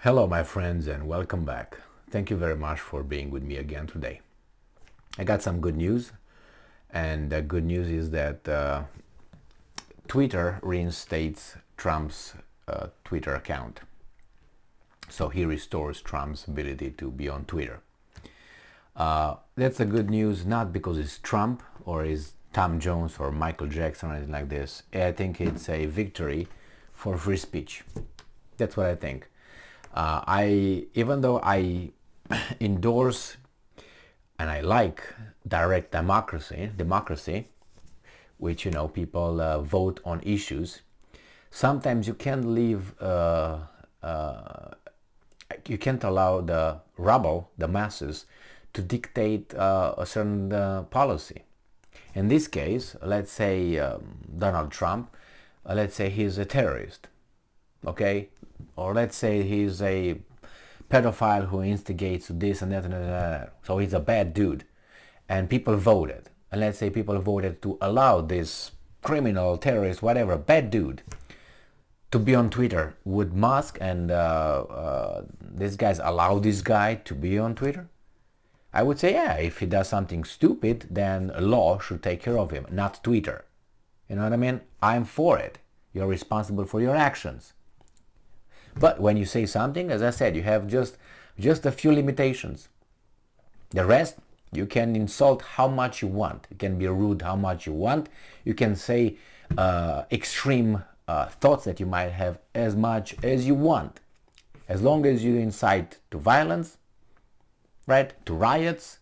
Hello, my friends, and welcome back. Thank you very much for being with me again today. I got some good news, and the good news is that Twitter reinstates Trump's Twitter account. So he restores Trump's ability to be on Twitter. That's a good news, not because it's Trump or is Tom Jones or Michael Jackson or anything like this. I think it's a victory for free speech. That's what I think. Even though I endorse and I like direct democracy, which people vote on issues, sometimes you can't you can't allow the rabble, the masses, to dictate a certain policy. In this case, let's say Donald Trump, let's say he's a terrorist, okay? Or let's say he's a pedophile who instigates this and that and that. So he's a bad dude. And people voted. And let's say people voted to allow this criminal, terrorist, whatever, bad dude to be on Twitter. Would Musk and these guys allow this guy to be on Twitter? I would say, yeah, if he does something stupid, then law should take care of him, not Twitter. You know what I mean? I'm for it. You're responsible for your actions. But when you say something, as I said, you have just a few limitations. The rest, you can insult how much you want. You can be rude how much you want. You can say extreme thoughts that you might have as much as you want. As long as you incite to violence, right, to riots,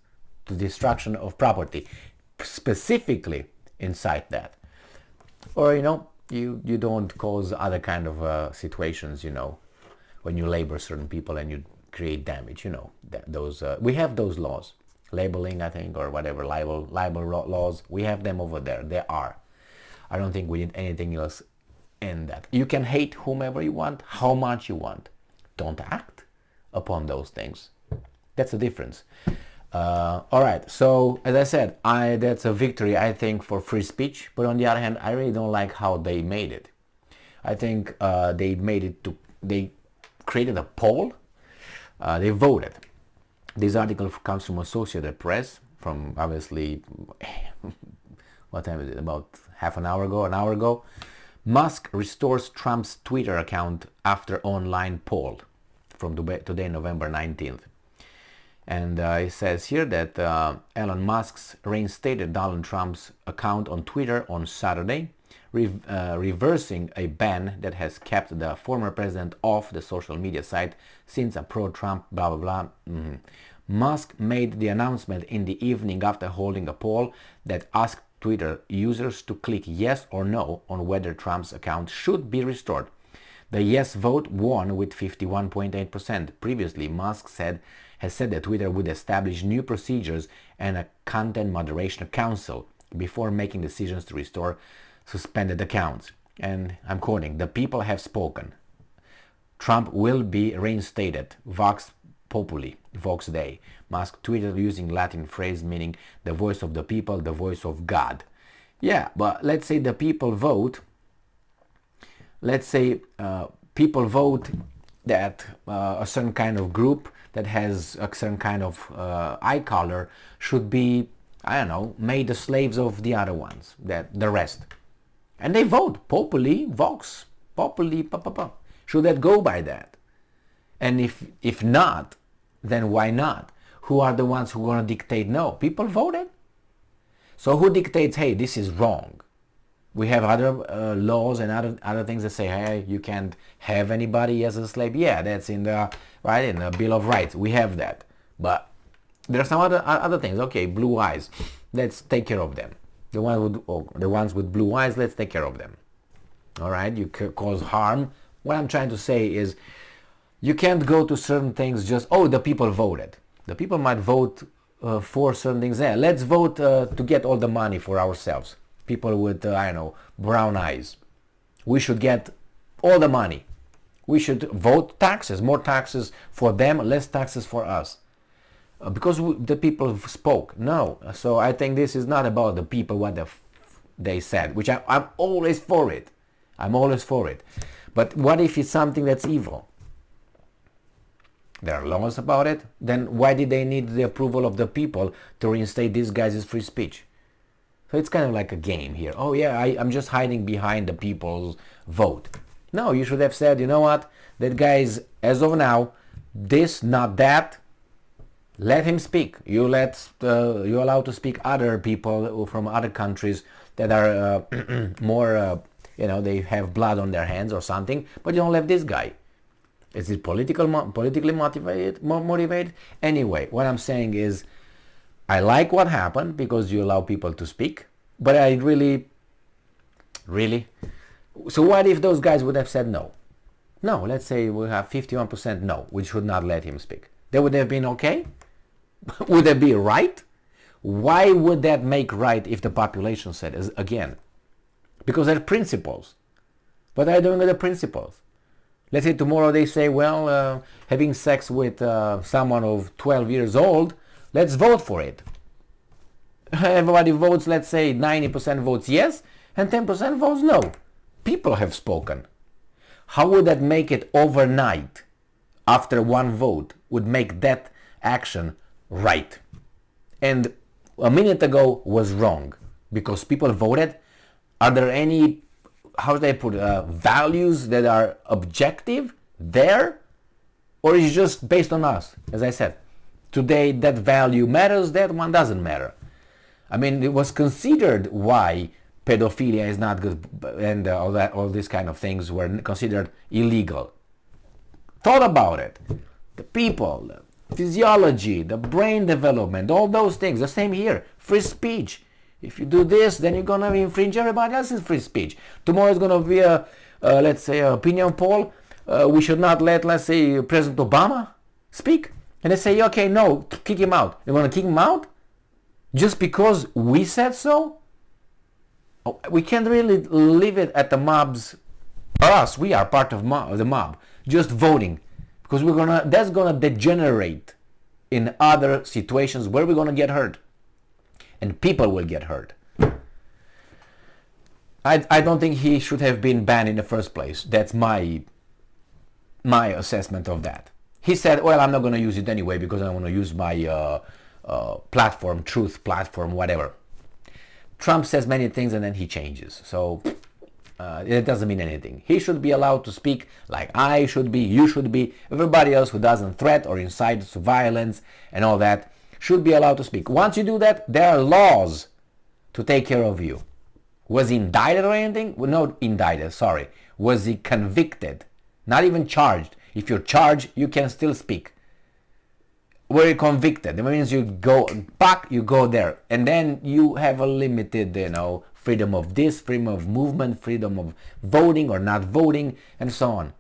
to destruction of property. Specifically incite that. Or, you don't cause other kind of situations, when you label certain people and you create damage, those we have those laws, labeling, I think, or whatever, libel laws. We have them over there. They are. I don't think we need anything else in that. You can hate whomever you want, how much you want. Don't act upon those things. That's the difference. All right, so as I said, that's a victory, I think, for free speech. But on the other hand, I really don't like how they made it. I think they created a poll. They voted. This article comes from Associated Press, from obviously, what time is it? About an hour ago. Musk restores Trump's Twitter account after online poll, from today, November 19th. And it says here that Elon Musk's reinstated Donald Trump's account on Twitter on Saturday, reversing a ban that has kept the former president off the social media site since a pro-Trump blah blah blah. Musk made the announcement in the evening after holding a poll that asked Twitter users to click yes or no on whether Trump's account should be restored. The yes vote won with 51.8%. Previously, Musk has said that Twitter would establish new procedures and a content moderation council before making decisions to restore suspended accounts. And I'm quoting, "The people have spoken. Trump will be reinstated. Vox Populi, Vox Dei." Musk tweeted using Latin phrase meaning the voice of the people, the voice of God. Yeah, but let's say the people vote. Let's say people vote that a certain kind of group that has a certain kind of eye color should be, I don't know, made the slaves of the other ones, that the rest. And they vote, populi, vox, populi, pa. Should that go by that? And if not, then why not? Who are the ones who are going to dictate no? People voted. So who dictates, hey, this is wrong? We have other laws and other things that say, hey, you can't have anybody as a slave. Yeah, that's in the Bill of Rights. We have that. But there are some other things. Okay, blue eyes. Let's take care of them. The ones with blue eyes, let's take care of them. All right, you cause harm. What I'm trying to say is, you can't go to certain things just, the people voted. The people might vote for certain things. Yeah, let's vote to get all the money for ourselves. People with, brown eyes. We should get all the money. We should vote taxes, more taxes for them, less taxes for us. Because the people spoke. No. So I think this is not about the people, what they said, which I'm always for it. I'm always for it. But what if it's something that's evil? There are laws about it. Then why did they need the approval of the people to reinstate these guys as free speech? So it's kind of like a game here. Oh yeah, I'm just hiding behind the people's vote. No, you should have said, you know what, that guy is, as of now, this, not that. Let him speak. You allow to speak other people from other countries that are more, they have blood on their hands or something, but you don't let this guy. Is it politically motivated? Anyway, what I'm saying is, I like what happened because you allow people to speak, but I really. So what if those guys would have said no? No, let's say we have 51% no, we should not let him speak. That would have been okay? Would that be right? Why would that make right if the population said again? Because they're principles. But I don't know the principles. Let's say tomorrow they say, well, having sex with someone of 12 years old, let's vote for it. Everybody votes, let's say 90% votes yes, and 10% votes no. People have spoken. How would that make it overnight, after one vote, would make that action right? And a minute ago was wrong, because people voted. Are there any, how do they put, values that are objective there? Or is it just based on us? As I said, today that value matters, that one doesn't matter. I mean, it was considered why pedophilia is not good, and all these kind of things were considered illegal. Thought about it. The people, the physiology, the brain development, all those things. The same here. Free speech. If you do this, then you're gonna infringe everybody else's free speech. Tomorrow is gonna be let's say, an opinion poll. We should not let, let's say, President Obama speak. And they say, okay, no, kick him out. You wanna kick him out? Just because we said so? Oh, we can't really leave it at the mob's, us, we are part of the mob, just voting. Because that's gonna degenerate in other situations where we're gonna get hurt. And people will get hurt. I don't think he should have been banned in the first place. That's my assessment of that. He said, well, I'm not gonna use it anyway because I want to use my platform, truth platform, whatever. Trump says many things and then he changes. So it doesn't mean anything. He should be allowed to speak like I should be, you should be, everybody else who doesn't threat or incites violence and all that should be allowed to speak. Once you do that, there are laws to take care of you. Was he indicted or anything? Well, not indicted, sorry. Was he convicted? Not even charged. If you're charged, you can still speak. Were you convicted? That means you go back, you go there. And then you have a limited, freedom of this, freedom of movement, freedom of voting or not voting, and so on.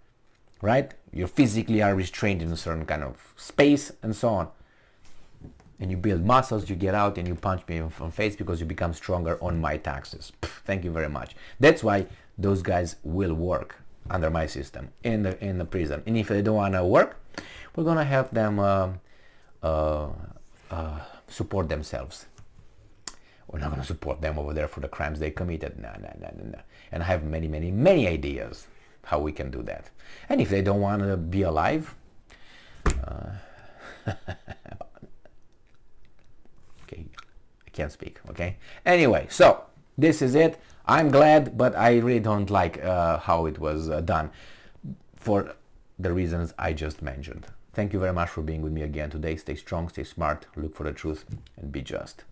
Right? You physically are restrained in a certain kind of space and so on. And you build muscles, you get out and you punch me in the face because you become stronger on my taxes. Thank you very much. That's why those guys will work under my system in the prison. And if they don't want to work, we're going to help them support themselves. We're not going to support them over there for the crimes they committed. No. And I have many ideas how we can do that. And if they don't want to be alive, okay, I can't speak, okay? Anyway, so this is it. I'm glad, but I really don't like how it was done for the reasons I just mentioned. Thank you very much for being with me again today. Stay strong, stay smart, look for the truth, and be just.